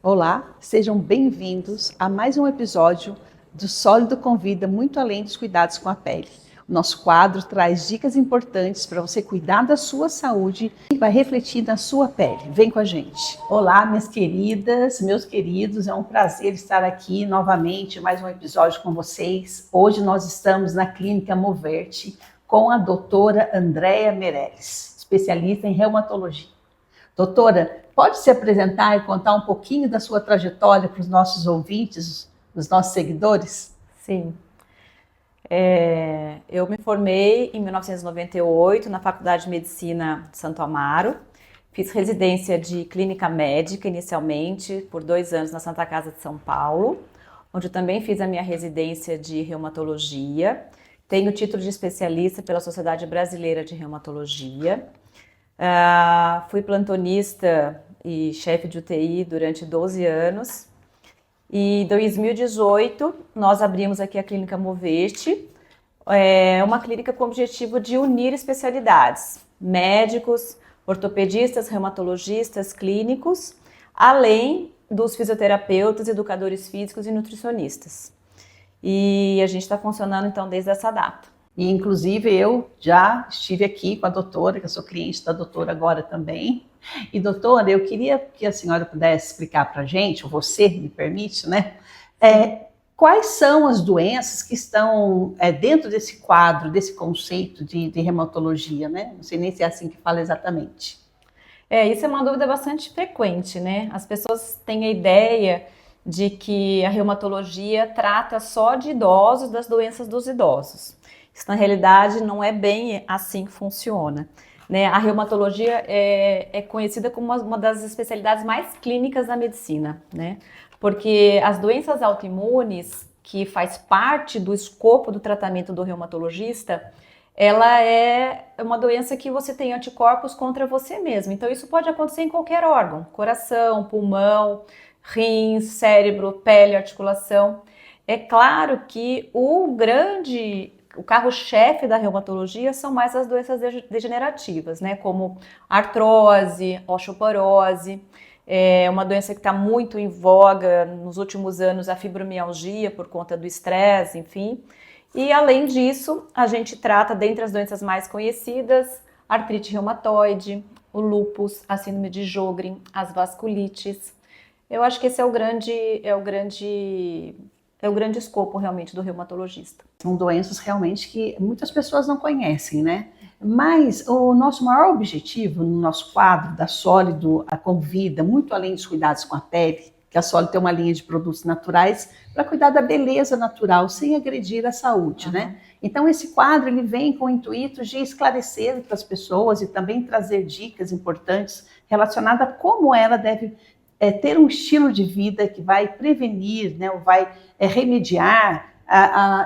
Olá, sejam bem-vindos a mais um episódio do Sólido Convida Muito Além dos Cuidados com a Pele. O nosso quadro traz dicas importantes para você cuidar da sua saúde e vai refletir na sua pele. Vem com a gente. Olá, minhas queridas, meus queridos, é um prazer estar aqui novamente, mais um episódio com vocês. Hoje nós estamos na Clínica Moverte com a doutora Andréa Meirelles, especialista em reumatologia. Doutora, pode se apresentar e contar um pouquinho da sua trajetória para os nossos ouvintes, os nossos seguidores? Sim. Eu me formei em 1998 na Faculdade de Medicina de Santo Amaro. Fiz residência de clínica médica inicialmente por 2 anos na Santa Casa de São Paulo, onde eu também fiz a minha residência de reumatologia. Tenho título de especialista pela Sociedade Brasileira de Reumatologia. Fui plantonista e chefe de UTI durante 12 anos. E em 2018, nós abrimos aqui a Clínica Moverte, uma clínica com o objetivo de unir especialidades, médicos, ortopedistas, reumatologistas, clínicos, além dos fisioterapeutas, educadores físicos e nutricionistas. E a gente está funcionando então desde essa data. E, inclusive, eu já estive aqui com a doutora, que eu sou cliente da doutora agora também. E, doutora, eu queria que a senhora pudesse explicar para a gente, ou você me permite, né? Quais são as doenças que estão dentro desse quadro, desse conceito de reumatologia, né? Não sei nem se é assim que fala exatamente. Isso é uma dúvida bastante frequente, né? As pessoas têm a ideia de que a reumatologia trata só de idosos, das doenças dos idosos. Isso, na realidade, não é bem assim que funciona, né? A reumatologia é conhecida como uma das especialidades mais clínicas da medicina, né? Porque as doenças autoimunes, que faz parte do escopo do tratamento do reumatologista, ela é uma doença que você tem anticorpos contra você mesmo. Então, isso pode acontecer em qualquer órgão: coração, pulmão, rins, cérebro, pele, articulação. É claro que o carro-chefe da reumatologia são mais as doenças degenerativas, né? Como artrose, osteoporose. É uma doença que está muito em voga nos últimos anos, a fibromialgia, por conta do estresse, enfim. E além disso, a gente trata, dentre as doenças mais conhecidas, artrite reumatoide, o lúpus, a síndrome de Sjögren, as vasculites. Eu acho que esse é o grande escopo realmente do reumatologista. São doenças realmente que muitas pessoas não conhecem, né? Mas o nosso maior objetivo no nosso quadro da Sólido a Convida, muito além dos cuidados com a pele, que a Sólido tem uma linha de produtos naturais para cuidar da beleza natural, sem agredir a saúde, né? Então esse quadro ele vem com o intuito de esclarecer para as pessoas e também trazer dicas importantes relacionadas a como ela deve ter um estilo de vida que vai prevenir, né, ou vai remediar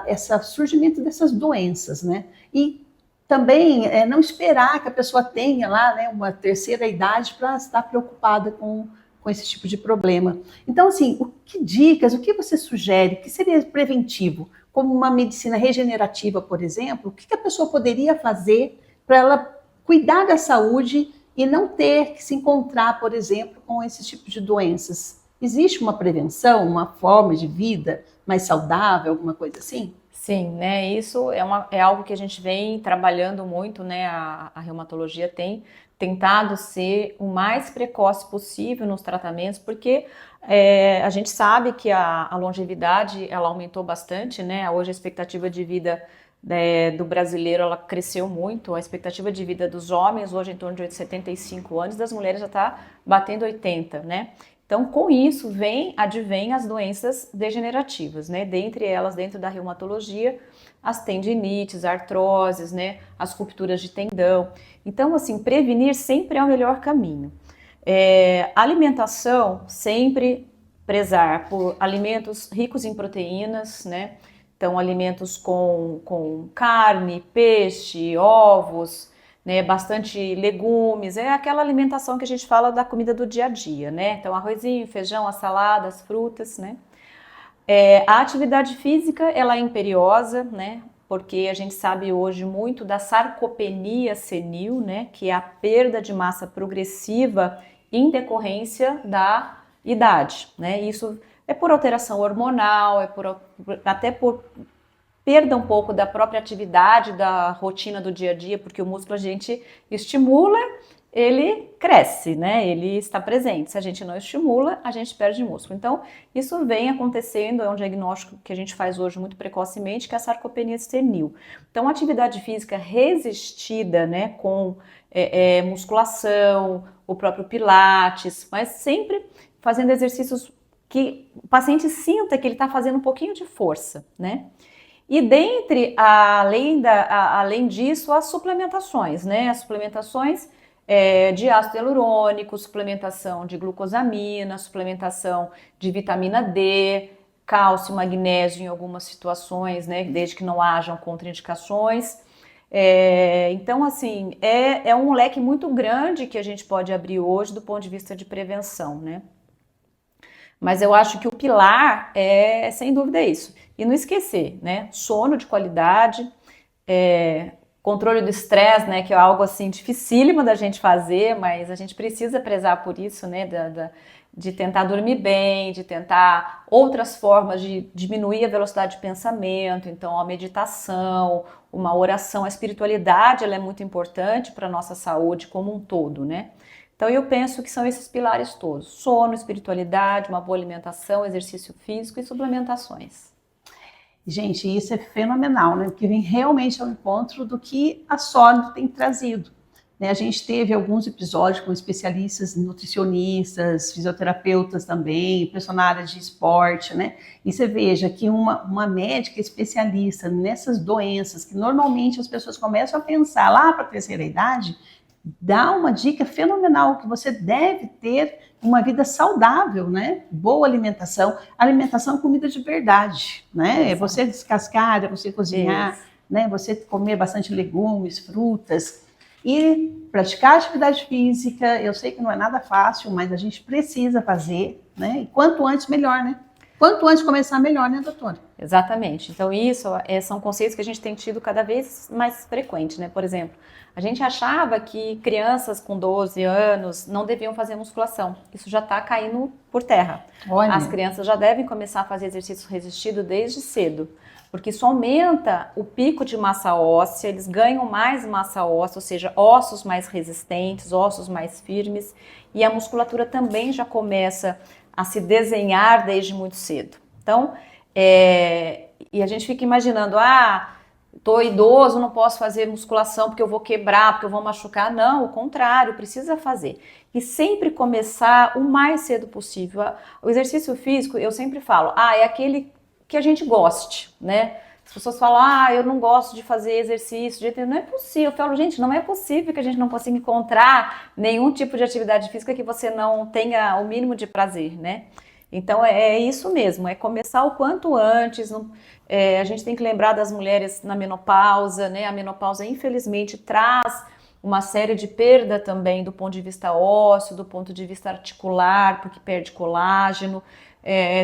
esse surgimento dessas doenças, né? E também não esperar que a pessoa tenha lá, né, uma terceira idade para estar preocupada com esse tipo de problema. Então, assim, que dicas, o que você sugere, que seria preventivo, como uma medicina regenerativa, por exemplo, o que a pessoa poderia fazer para ela cuidar da saúde e não ter que se encontrar, por exemplo, com esse tipo de doenças? Existe uma prevenção, uma forma de vida mais saudável, alguma coisa assim? Sim, né? Isso é algo que a gente vem trabalhando muito, né? A reumatologia tem tentado ser o mais precoce possível nos tratamentos, porque a gente sabe que a longevidade ela aumentou bastante, né? Hoje a expectativa de vida do brasileiro ela cresceu muito. A expectativa de vida dos homens hoje é em torno de 75 anos, das mulheres já está batendo 80, né? Então, com isso, advém as doenças degenerativas, né? Dentre elas, dentro da reumatologia, as tendinites, artroses, né? As rupturas de tendão. Então, assim, prevenir sempre é o melhor caminho. Alimentação, sempre prezar por alimentos ricos em proteínas, né? Então, alimentos com carne, peixe, ovos, né, bastante legumes, é aquela alimentação que a gente fala da comida do dia a dia, né? Então, arrozinho, feijão, as saladas, frutas, né? A atividade física, ela é imperiosa, né? Porque a gente sabe hoje muito da sarcopenia senil, né? Que é a perda de massa progressiva em decorrência da idade, né? Isso é por alteração hormonal, até por perda um pouco da própria atividade, da rotina do dia a dia, porque o músculo a gente estimula, ele cresce, né? Ele está presente. Se a gente não estimula, a gente perde músculo. Então, isso vem acontecendo, é um diagnóstico que a gente faz hoje muito precocemente, que é a sarcopenia senil. Então, a atividade física resistida, né, com musculação, o próprio pilates, mas sempre fazendo exercícios que o paciente sinta que ele está fazendo um pouquinho de força, né? E além disso, as suplementações, né? As suplementações de ácido hialurônico, suplementação de glucosamina, suplementação de vitamina D, cálcio, magnésio em algumas situações, né? Desde que não hajam contraindicações. Então, assim, é um leque muito grande que a gente pode abrir hoje do ponto de vista de prevenção, né? Mas eu acho que o pilar sem dúvida, isso. E não esquecer, né? Sono de qualidade, controle do estresse, né? Que é algo assim dificílimo da gente fazer, mas a gente precisa prezar por isso, né? De tentar dormir bem, de tentar outras formas de diminuir a velocidade de pensamento. Então, a meditação, uma oração, a espiritualidade, ela é muito importante para a nossa saúde como um todo, né? Então, eu penso que são esses pilares todos: sono, espiritualidade, uma boa alimentação, exercício físico e suplementações. Gente, isso é fenomenal, né? Porque vem realmente ao encontro do que a Sólido tem trazido. Né? A gente teve alguns episódios com especialistas, nutricionistas, fisioterapeutas também, personagens de esporte, né? E você veja que uma médica especialista nessas doenças que normalmente as pessoas começam a pensar lá para a terceira idade, dá uma dica fenomenal, que você deve ter uma vida saudável, né? Boa alimentação. Alimentação é comida de verdade, né? É você descascar, é você cozinhar, né? Você comer bastante legumes, frutas e praticar atividade física. Eu sei que não é nada fácil, mas a gente precisa fazer, né? E quanto antes, melhor, né? Quanto antes começar, melhor, né, doutora? Exatamente. Então, isso são conceitos que a gente tem tido cada vez mais frequente, né? Por exemplo, a gente achava que crianças com 12 anos não deviam fazer musculação. Isso já está caindo por terra. Olha. As crianças já devem começar a fazer exercício resistido desde cedo, porque isso aumenta o pico de massa óssea, eles ganham mais massa óssea, ou seja, ossos mais resistentes, ossos mais firmes, e a musculatura também já começa a se desenhar desde muito cedo. Então, e a gente fica imaginando, tô idoso, não posso fazer musculação porque eu vou quebrar, porque eu vou machucar. Não, o contrário, precisa fazer. E sempre começar o mais cedo possível. O exercício físico, eu sempre falo, é aquele que a gente goste, né? As pessoas falam, eu não gosto de fazer exercício, não é possível. Eu falo, gente, não é possível que a gente não consiga encontrar nenhum tipo de atividade física que você não tenha o mínimo de prazer, né? Então, é isso mesmo, é começar o quanto antes. A gente tem que lembrar das mulheres na menopausa, né? A menopausa, infelizmente, traz uma série de perda também do ponto de vista ósseo, do ponto de vista articular, porque perde colágeno,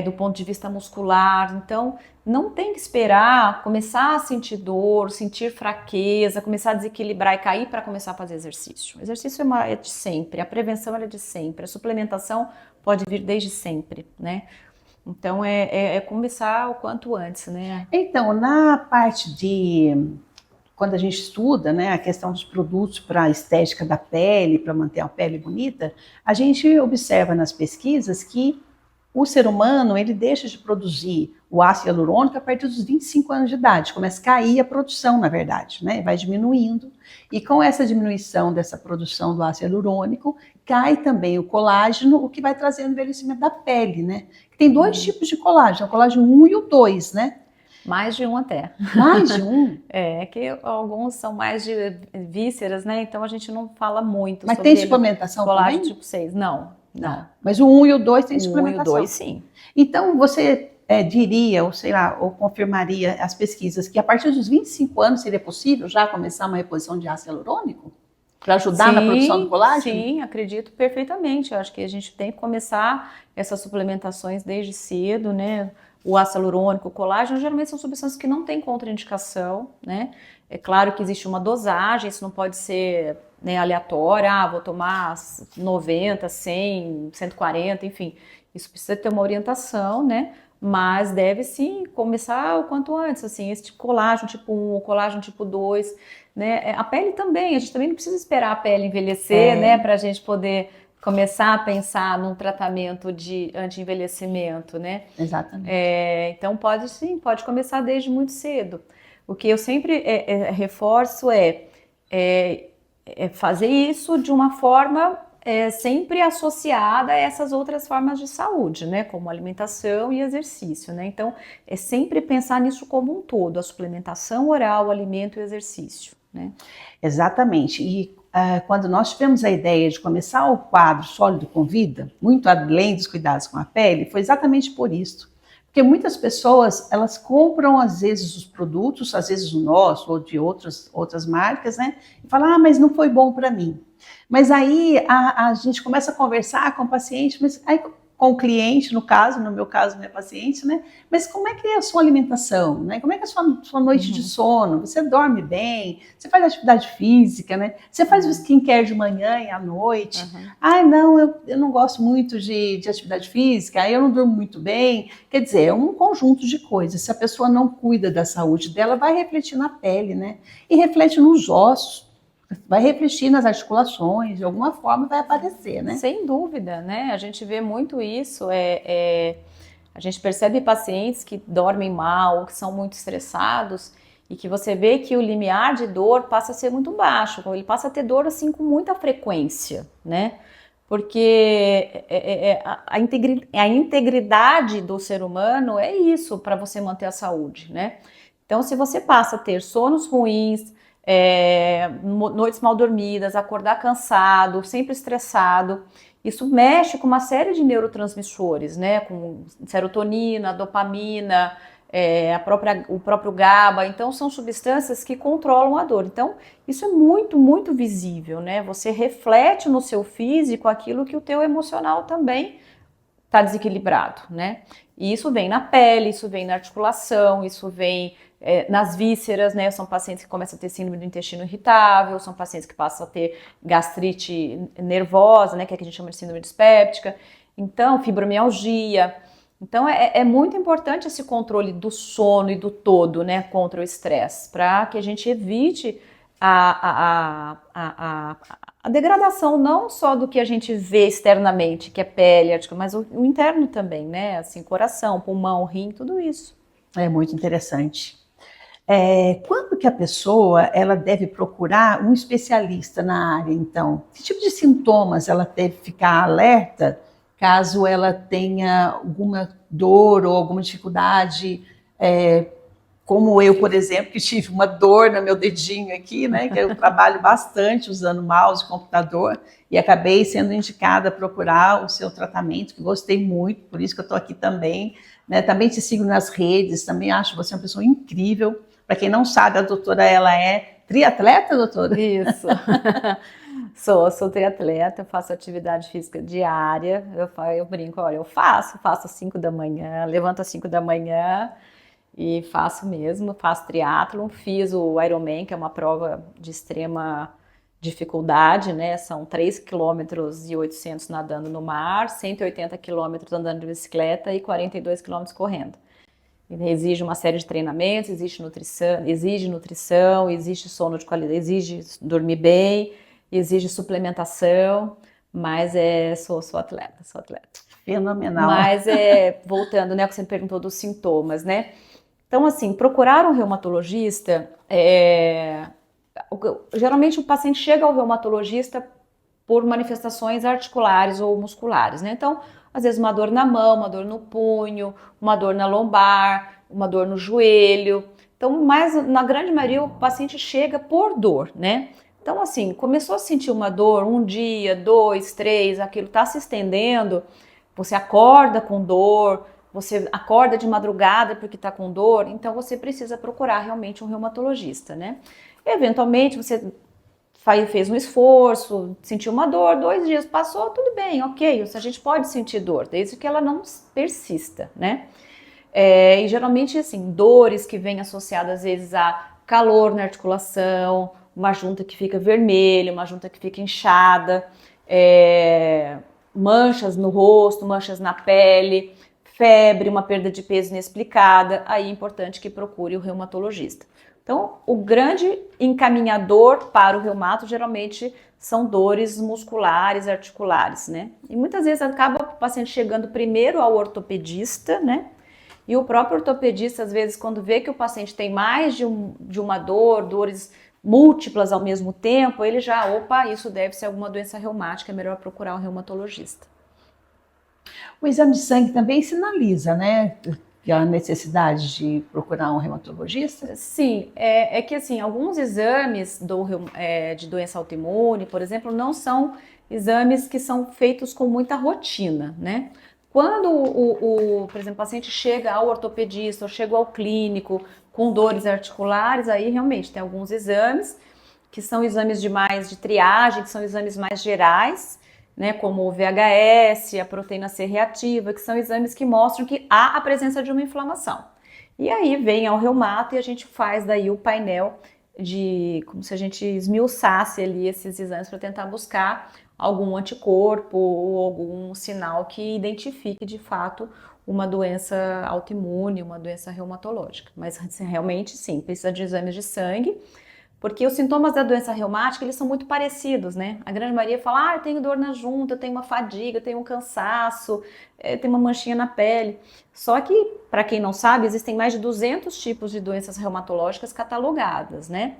do ponto de vista muscular. Então, não tem que esperar começar a sentir dor, sentir fraqueza, começar a desequilibrar e cair para começar a fazer exercício. O exercício é de sempre, a prevenção é de sempre, a suplementação pode vir desde sempre, né? Então, começar o quanto antes, né? Então, na parte quando a gente estuda, né, a questão dos produtos para a estética da pele, para manter a pele bonita, a gente observa nas pesquisas que o ser humano, ele deixa de produzir o ácido hialurônico a partir dos 25 anos de idade. Começa a cair a produção, na verdade, né? Vai diminuindo. E com essa diminuição dessa produção do ácido hialurônico, cai também o colágeno, o que vai trazer o envelhecimento da pele, né? Tem dois tipos de colágeno, o colágeno 1 e o 2, né? Mais de um até. Mais de um? Que alguns são mais de vísceras, né? Então a gente não fala muito Mas sobre tem suplementação colágeno também? tipo 6. Não. Mas o 1 e o 2 tem suplementação. O 1 e o 2, sim. Então, você diria, ou sei lá, ou confirmaria as pesquisas que a partir dos 25 anos seria possível já começar uma reposição de ácido hialurônico? Para ajudar na produção do colágeno? Sim, acredito perfeitamente. Eu acho que a gente tem que começar essas suplementações desde cedo, né? O ácido hialurônico, o colágeno, geralmente são substâncias que não têm contraindicação, né? É claro que existe uma dosagem, isso não pode ser, né, aleatória, vou tomar 90, 100, 140, enfim. Isso precisa ter uma orientação, né? Mas deve sim começar o quanto antes, assim, esse tipo colágeno tipo 1, colágeno tipo 2, né? A pele também, a gente também não precisa esperar a pele envelhecer, né? Para a gente poder começar a pensar num tratamento de anti-envelhecimento, né? Exatamente. Então pode sim, pode começar desde muito cedo. O que eu sempre reforço é fazer isso de uma forma sempre associada a essas outras formas de saúde, né? Como alimentação e exercício, né? Então é sempre pensar nisso como um todo, a suplementação oral, o alimento e o exercício, né? Exatamente. E quando nós tivemos a ideia de começar o quadro Sólido com Vida, muito além dos cuidados com a pele, foi exatamente por isso. Porque muitas pessoas, elas compram às vezes os produtos, às vezes o nosso ou de outras marcas, né? E falam, mas não foi bom para mim. Mas aí a gente começa a conversar com o paciente, mas aí, com o cliente, no caso, no meu caso, minha paciente, né? Mas como é que é a sua alimentação, né? Como é que é a sua noite de sono? Você dorme bem? Você faz atividade física, né? Você faz o skincare de manhã e à noite? Não, eu não gosto muito de atividade física, eu não durmo muito bem. Quer dizer, é um conjunto de coisas. Se a pessoa não cuida da saúde dela, vai refletir na pele, né? E reflete nos ossos. Vai refletir nas articulações, de alguma forma vai aparecer, né? Sem dúvida, né? A gente vê muito isso, a gente percebe pacientes que dormem mal, que são muito estressados e que você vê que o limiar de dor passa a ser muito baixo, ele passa a ter dor assim com muita frequência, né? Porque a integridade do ser humano é isso para você manter a saúde, né? Então, se você passa a ter sonos ruins, noites mal dormidas, acordar cansado, sempre estressado, isso mexe com uma série de neurotransmissores, né? Com serotonina, dopamina, o próprio GABA. Então, são substâncias que controlam a dor. Então, isso é muito, muito visível, né? Você reflete no seu físico aquilo que o teu emocional também está desequilibrado, né? E isso vem na pele, isso vem na articulação, isso vem nas vísceras, né? São pacientes que começam a ter síndrome do intestino irritável, são pacientes que passam a ter gastrite nervosa, né? Que é que a gente chama de síndrome dispéptica. Então, fibromialgia. Então, é muito importante esse controle do sono e do todo, né? Contra o estresse, para que a gente evite a degradação não só do que a gente vê externamente, que é pele, mas o interno também, né? Assim, coração, pulmão, rim, tudo isso. É muito interessante. Quando que a pessoa ela deve procurar um especialista na área, então? Que tipo de sintomas ela deve ficar alerta caso ela tenha alguma dor ou alguma dificuldade, como eu, por exemplo, que tive uma dor no meu dedinho aqui, né? Que eu trabalho bastante usando mouse e computador e acabei sendo indicada a procurar o seu tratamento, que gostei muito, por isso que eu estou aqui também, né? Também te sigo nas redes, também acho você uma pessoa incrível. Para quem não sabe, a doutora, ela é triatleta, doutora? Isso. Sou triatleta, eu faço atividade física diária, eu brinco, olha, eu faço às 5 da manhã, levanto às 5 da manhã e faço mesmo, faço triatlon, fiz o Ironman, que é uma prova de extrema dificuldade, né, são 3,8 km nadando no mar, 180 km andando de bicicleta e 42 km correndo. Exige uma série de treinamentos, exige nutrição, exige sono de qualidade, exige dormir bem, exige suplementação, mas sou atleta. Fenomenal. Mas voltando, né, que você me perguntou dos sintomas, né? Então, assim, procurar um reumatologista, geralmente o paciente chega ao reumatologista por manifestações articulares ou musculares, né? Então, às vezes uma dor na mão, uma dor no punho, uma dor na lombar, uma dor no joelho. Então, mas na grande maioria o paciente chega por dor, né? Então, assim, começou a sentir uma dor, 1 dia, 2, 3, aquilo está se estendendo, você acorda com dor, você acorda de madrugada porque está com dor, então você precisa procurar realmente um reumatologista, né? Eventualmente você fez um esforço, sentiu uma dor, 2 dias passou, tudo bem, ok, a gente pode sentir dor, desde que ela não persista, né? E geralmente, assim, dores que vêm associadas às vezes a calor na articulação, uma junta que fica vermelha, uma junta que fica inchada, manchas no rosto, manchas na pele, febre, uma perda de peso inexplicada, aí é importante que procure o reumatologista. Então, o grande encaminhador para o reumato geralmente são dores musculares, articulares, né? E muitas vezes acaba o paciente chegando primeiro ao ortopedista, né? E o próprio ortopedista, às vezes, quando vê que o paciente tem mais de uma dores múltiplas ao mesmo tempo, ele já, opa, isso deve ser alguma doença reumática, é melhor procurar um reumatologista. O exame de sangue também sinaliza, né, a necessidade de procurar um reumatologista? Sim, é que assim, alguns exames de doença autoimune, por exemplo, não são exames que são feitos com muita rotina, né? Quando por exemplo, o paciente chega ao ortopedista ou chega ao clínico com dores articulares, aí realmente tem alguns exames que são exames de triagem, que são exames mais gerais, né, como o VHS, a proteína C reativa, que são exames que mostram que há a presença de uma inflamação. E aí vem ao reumato e a gente faz daí o painel como se a gente esmiuçasse ali esses exames para tentar buscar algum anticorpo ou algum sinal que identifique de fato uma doença autoimune, uma doença reumatológica. Mas realmente sim, precisa de exames de sangue, porque os sintomas da doença reumática, eles são muito parecidos, né? A grande maioria fala, eu tenho dor na junta, eu tenho uma fadiga, eu tenho um cansaço, tenho uma manchinha na pele. Só que, para quem não sabe, existem mais de 200 tipos de doenças reumatológicas catalogadas, né?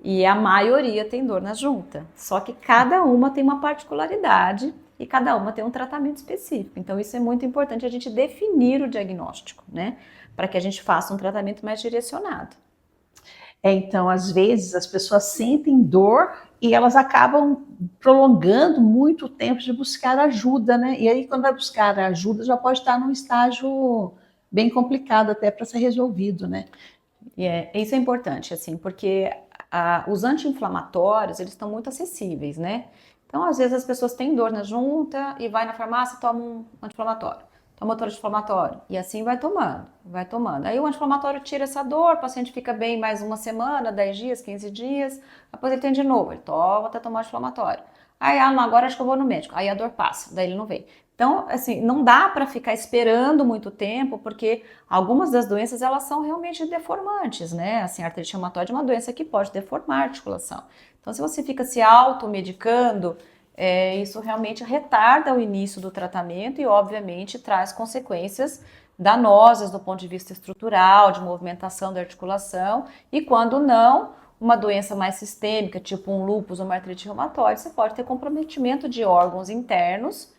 E a maioria tem dor na junta. Só que cada uma tem uma particularidade e cada uma tem um tratamento específico. Então, isso é muito importante a gente definir o diagnóstico, né? Para que a gente faça um tratamento mais direcionado. Então, às vezes, as pessoas sentem dor e elas acabam prolongando muito o tempo de buscar ajuda, né? E aí, quando vai buscar ajuda, já pode estar num estágio bem complicado até para ser resolvido, né? Isso é importante, assim, porque os anti-inflamatórios, eles estão muito acessíveis, né? Então, às vezes, as pessoas têm dor na junta e vai na farmácia e toma um anti-inflamatório. Toma outro anti-inflamatório. E assim vai tomando, vai tomando. Aí o anti-inflamatório tira essa dor, o paciente fica bem mais uma semana, 10 dias, 15 dias. Depois ele tem de novo, ele toma até tomar anti-inflamatório. Aí, não, agora acho que eu vou no médico. Aí a dor passa, daí ele não vem. Então, assim, não dá para ficar esperando muito tempo, porque algumas das doenças, elas são realmente deformantes, né? Assim, a artrite reumatoide é uma doença que pode deformar a articulação. Então, se você fica se automedicando, isso realmente retarda o início do tratamento e, obviamente, traz consequências danosas do ponto de vista estrutural, de movimentação da articulação, e quando não, uma doença mais sistêmica, tipo um lúpus ou uma artrite reumatoide, você pode ter comprometimento de órgãos internos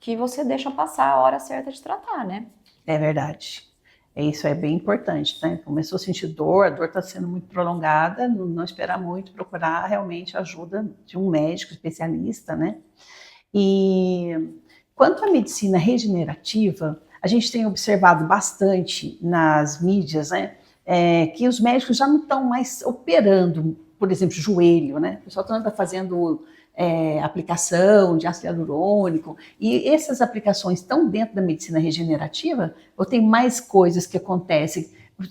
que você deixa passar a hora certa de tratar, né? É verdade. Isso é bem importante, né? Começou a sentir dor, a dor está sendo muito prolongada, não esperar muito, procurar realmente a ajuda de um médico especialista, né? E quanto à medicina regenerativa, a gente tem observado bastante nas mídias, né? Que os médicos já não estão mais operando, por exemplo, joelho, né? O pessoal está fazendo aplicação de ácido hialurônico, e essas aplicações estão dentro da medicina regenerativa, ou tem mais coisas que acontecem?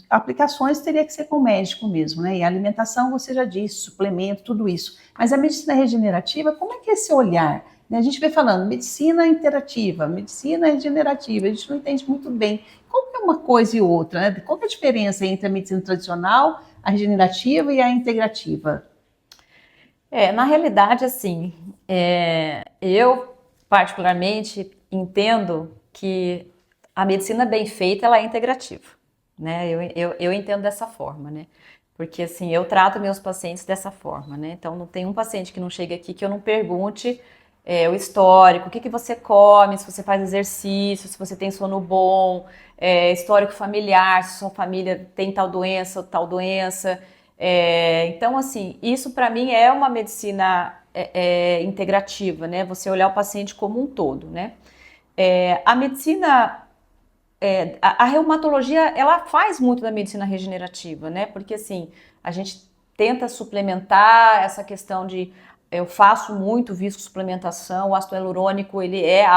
Aplicações teria que ser com o médico mesmo, né? E a alimentação, você já disse, suplemento, tudo isso. Mas a medicina regenerativa, como é que é esse olhar? A gente vem falando medicina interativa, medicina regenerativa, a gente não entende muito bem como é uma coisa e outra, né? Qual é a diferença entre a medicina tradicional, a regenerativa e a integrativa? Na realidade, assim, eu particularmente entendo que a medicina bem feita, ela é integrativa, né? Eu entendo dessa forma, né? Porque, assim, eu trato meus pacientes dessa forma, né? Então, não tem um paciente que não chega aqui que eu não pergunte o histórico, o que você come, se você faz exercício, se você tem sono bom, histórico familiar, se sua família tem tal doença ou tal doença. Então, assim, isso para mim é uma medicina integrativa, né? Você olhar o paciente como um todo, né? A medicina, a reumatologia, ela faz muito da medicina regenerativa, né? Porque, assim, a gente tenta suplementar essa questão de eu faço muito viscosuplementação, o ácido hialurônico, ele é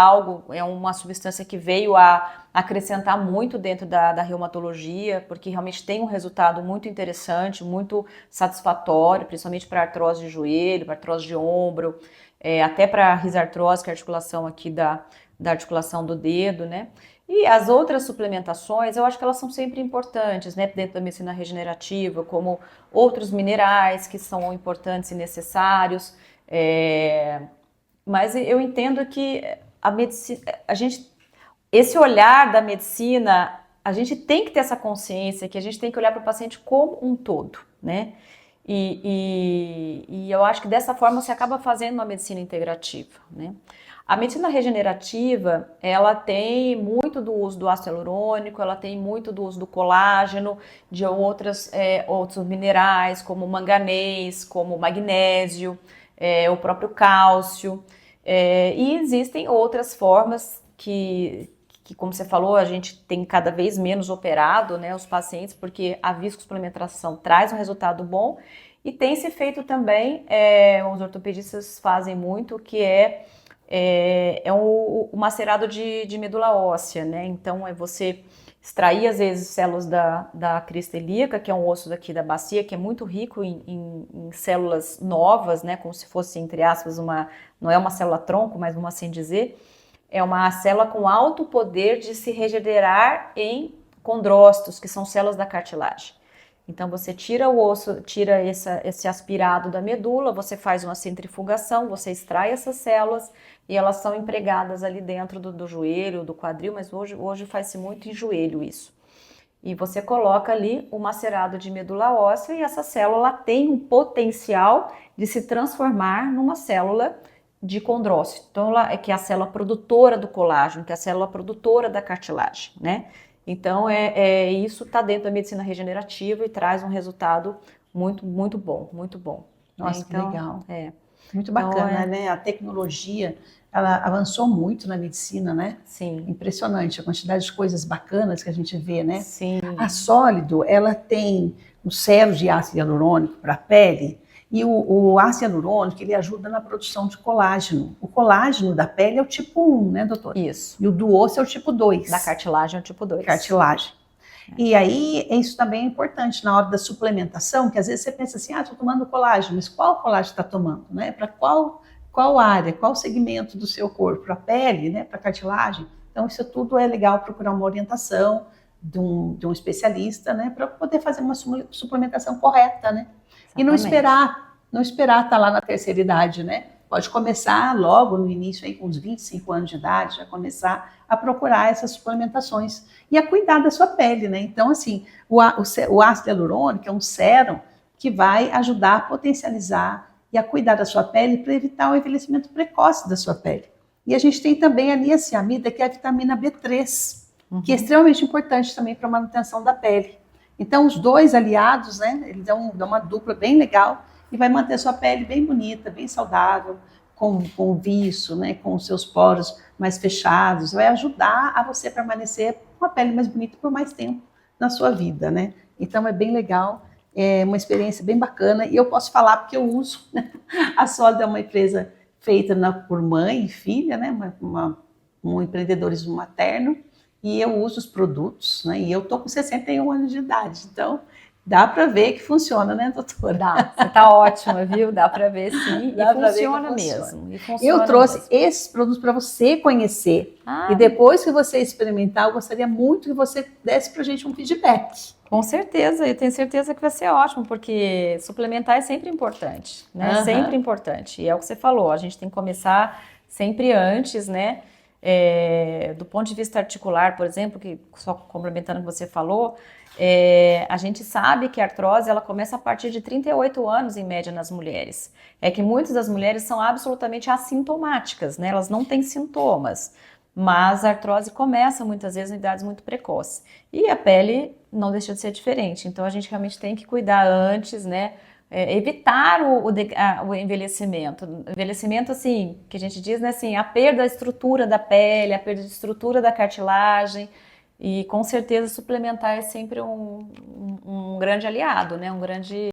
uma substância que veio a acrescentar muito dentro da reumatologia, porque realmente tem um resultado muito interessante, muito satisfatório, principalmente para artrose de joelho, para artrose de ombro. até para risartrose, que é a articulação aqui da articulação do dedo, né? E as outras suplementações, eu acho que elas são sempre importantes, né? Dentro da medicina regenerativa, como outros minerais que são importantes e necessários. Mas eu entendo que a medicina, esse olhar da medicina, a gente tem que ter essa consciência que a gente tem que olhar para o paciente como um todo, né? E eu acho que dessa forma você acaba fazendo uma medicina integrativa, né? A medicina regenerativa, ela tem muito do uso do ácido hialurônico, ela tem muito do uso do colágeno, de outros minerais, como manganês, como magnésio, o próprio cálcio. E existem outras formas que, como você falou, a gente tem cada vez menos operado, né, os pacientes, porque a viscosuplementação traz um resultado bom. E tem se feito também, os ortopedistas fazem muito, que é o macerado de medula óssea, né? Então, é você extrair, às vezes, células da crista ilíaca, que é um osso daqui da bacia, que é muito rico em células novas, né? Como se fosse, entre aspas, não é uma célula-tronco, mas vamos assim dizer, é uma célula com alto poder de se regenerar em condrócitos, que são células da cartilagem. Então, você tira o osso, tira esse aspirado da medula, você faz uma centrifugação, você extrai essas células e elas são empregadas ali dentro do joelho, do quadril, mas hoje faz-se muito em joelho isso. E você coloca ali o macerado de medula óssea e essa célula tem um potencial de se transformar numa célula de condrócito. Então, que é a célula produtora do colágeno, que é a célula produtora da cartilagem, né? Então, isso está dentro da medicina regenerativa e traz um resultado muito, muito bom, muito bom. Nossa, então, que legal. Muito bacana, né? A tecnologia, ela avançou muito na medicina, né? Sim. Impressionante a quantidade de coisas bacanas que a gente vê, né? Sim. A Sólido, ela tem um selo de ácido hialurônico para a pele. E o ácido hialurônico, ele ajuda na produção de colágeno. O colágeno da pele é o tipo 1, né, doutora? Isso. E o do osso é o tipo 2. Da cartilagem é o tipo 2. Cartilagem. E aí, isso também é importante na hora da suplementação, que às vezes você pensa assim, estou tomando colágeno, mas qual colágeno está tomando, né? Para qual área, qual segmento do seu corpo? Para a pele, né? Para a cartilagem? Então, isso tudo é legal procurar uma orientação de um especialista, né? Para poder fazer uma suplementação correta, né? E não esperar estar lá na terceira idade, né? Pode começar logo no início, aí, com uns 25 anos de idade, já começar a procurar essas suplementações e a cuidar da sua pele, né? Então, assim, o ácido hialurônico é um sérum que vai ajudar a potencializar e a cuidar da sua pele para evitar o envelhecimento precoce da sua pele. E a gente tem também a niacinamida, que é a vitamina B3, que é extremamente importante também para a manutenção da pele. Então, os dois aliados, né, eles dão uma dupla bem legal e vai manter sua pele bem bonita, bem saudável, com viço, né, com os seus poros mais fechados. Vai ajudar a você permanecer com a pele mais bonita por mais tempo na sua vida, né? Então, é bem legal, é uma experiência bem bacana. E eu posso falar porque eu uso, né? A Sólido é uma empresa feita por mãe e filha, né, um empreendedorismo materno. E eu uso os produtos, né? E eu tô com 61 anos de idade, então dá para ver que funciona, né, doutora? Dá, você tá ótima, viu? Dá para ver sim, e funciona mesmo. Eu trouxe esses produtos para você conhecer e depois que você experimentar, eu gostaria muito que você desse para a gente um feedback. Com certeza, eu tenho certeza que vai ser ótimo, porque suplementar é sempre importante, né? Sempre importante. E é o que você falou, a gente tem que começar sempre antes, né? Do ponto de vista articular, por exemplo, que só complementando o que você falou, a gente sabe que a artrose ela começa a partir de 38 anos em média nas mulheres. É que muitas das mulheres são absolutamente assintomáticas, né? Elas não têm sintomas, mas a artrose começa muitas vezes em idades muito precoces. E a pele não deixa de ser diferente, então a gente realmente tem que cuidar antes, né? Evitar o envelhecimento. Envelhecimento, assim, que a gente diz, né, assim, a perda da estrutura da pele, a perda de estrutura da cartilagem, e com certeza suplementar é sempre um grande aliado, né, um grande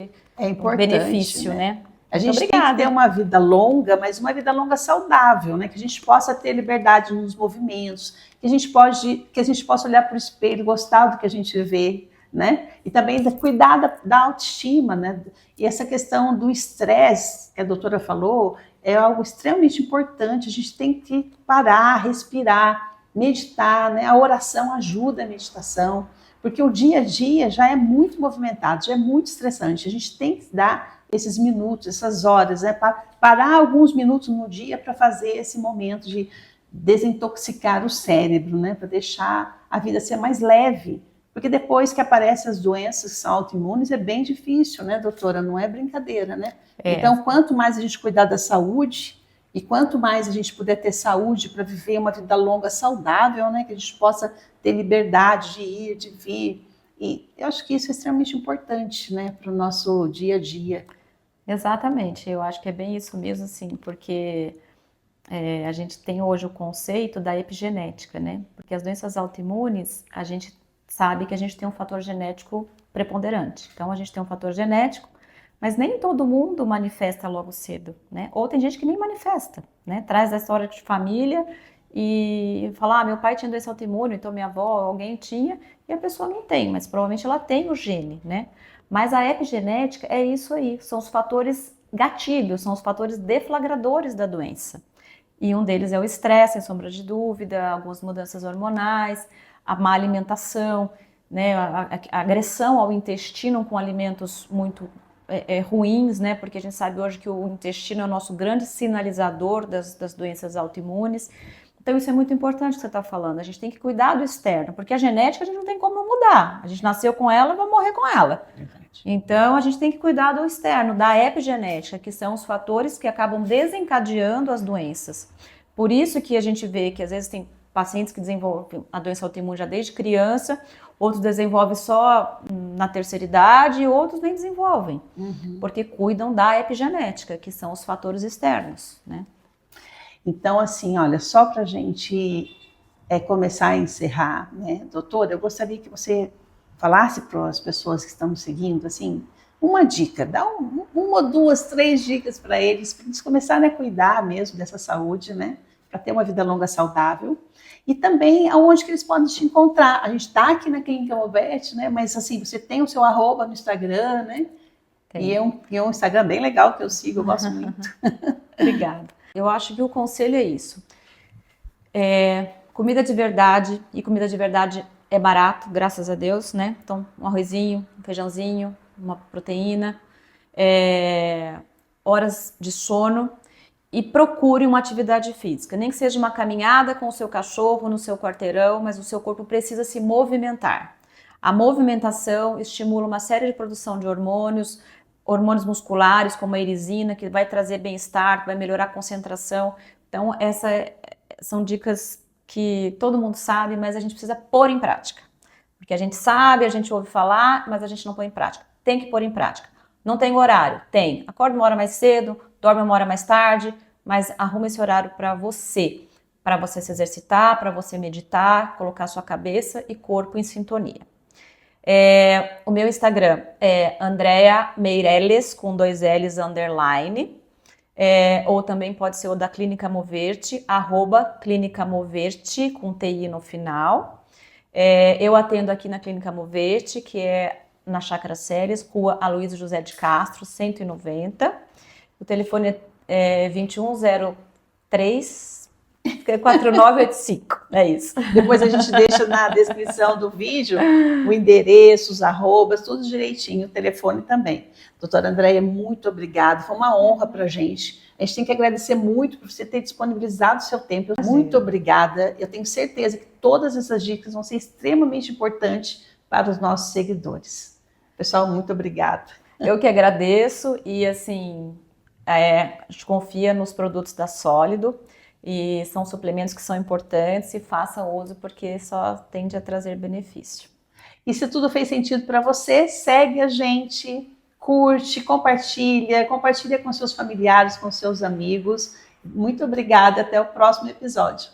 benefício, né? A gente tem que ter uma vida longa, mas uma vida longa saudável, né? Que a gente possa ter liberdade nos movimentos, que a gente possa olhar para o espelho, gostar do que a gente vê, né? E também cuidar da autoestima, né? E essa questão do estresse que a doutora falou, é algo extremamente importante. A gente tem que parar, respirar, meditar, né? A oração ajuda a meditação, porque o dia a dia já é muito movimentado, já é muito estressante. A gente tem que dar esses minutos, essas horas, né? Parar alguns minutos no dia para fazer esse momento de desintoxicar o cérebro, né? Para deixar a vida ser mais leve. Porque depois que aparecem as doenças que são autoimunes, é bem difícil, né, doutora? Não é brincadeira, né? Então, quanto mais a gente cuidar da saúde, e quanto mais a gente puder ter saúde para viver uma vida longa saudável, né? Que a gente possa ter liberdade de ir, de vir. E eu acho que isso é extremamente importante, né? Para o nosso dia a dia. Exatamente, eu acho que é bem isso mesmo, assim, porque a gente tem hoje o conceito da epigenética, né? Porque as doenças autoimunes, a gente sabe que a gente tem um fator genético preponderante. Então, a gente tem um fator genético, mas nem todo mundo manifesta logo cedo, né? Ou tem gente que nem manifesta, né? Traz a história de família e fala, meu pai tinha doença autoimune, então minha avó, alguém tinha, e a pessoa não tem, mas provavelmente ela tem o gene, né? Mas a epigenética é isso aí, são os fatores gatilhos, são os fatores deflagradores da doença. E um deles é o estresse, sem sombra de dúvida, algumas mudanças hormonais, a má alimentação, né, a agressão ao intestino com alimentos muito ruins, né, porque a gente sabe hoje que o intestino é o nosso grande sinalizador das doenças autoimunes. Então isso é muito importante que você está falando, a gente tem que cuidar do externo, porque a genética a gente não tem como mudar, a gente nasceu com ela e vai morrer com ela. Então a gente tem que cuidar do externo, da epigenética, que são os fatores que acabam desencadeando as doenças. Por isso que a gente vê que às vezes tem pacientes que desenvolvem a doença autoimune já desde criança, outros desenvolvem só na terceira idade e outros nem desenvolvem, porque cuidam da epigenética, que são os fatores externos, né? Então, assim, olha, só para a gente começar a encerrar, né, doutora, eu gostaria que você falasse para as pessoas que estão nos seguindo, assim, uma dica, dá uma, duas, três dicas para eles começarem a cuidar mesmo dessa saúde, né, para ter uma vida longa saudável. E também aonde que eles podem te encontrar. A gente está aqui na Clínica Moverte, né? Mas assim, você tem o seu @no Instagram, né? E é um Instagram bem legal que eu sigo, eu gosto muito. Obrigada. Eu acho que o conselho é isso. Comida de verdade, e comida de verdade é barato, graças a Deus, né? Então, um arrozinho, um feijãozinho, uma proteína, horas de sono. E procure uma atividade física, nem que seja uma caminhada com o seu cachorro no seu quarteirão, mas o seu corpo precisa se movimentar. A movimentação estimula uma série de produção de hormônios musculares, como a erisina, que vai trazer bem-estar, vai melhorar a concentração. Então, essas são dicas que todo mundo sabe, mas a gente precisa pôr em prática. Porque a gente sabe, a gente ouve falar, mas a gente não põe em prática. Tem que pôr em prática. Não tem horário? Tem. Acorda uma hora mais cedo, dorme uma hora mais tarde, mas arruma esse horário para você se exercitar, para você meditar, colocar sua cabeça e corpo em sintonia. O meu Instagram é Andrea Meireles, com 2 L's _, ou também pode ser o da Clínica Moverte, @Clínica Moverte, com TI no final. Eu atendo aqui na Clínica Moverte, que é na Chácara Séries, Rua Aloysio José de Castro, 190. O telefone é 2103-4985. É isso. Depois a gente deixa na descrição do vídeo o endereço, os arrobas, tudo direitinho, o telefone também. Doutora Andréia, muito obrigada. Foi uma honra para a gente. A gente tem que agradecer muito por você ter disponibilizado o seu tempo. Muito obrigada. Eu tenho certeza que todas essas dicas vão ser extremamente importantes para os nossos seguidores. Pessoal, muito obrigada. Eu que agradeço e, assim, a gente confia nos produtos da Sólido e são suplementos que são importantes e façam uso porque só tende a trazer benefício. E se tudo fez sentido para você, segue a gente, curte, compartilha com seus familiares, com seus amigos. Muito obrigada, até o próximo episódio.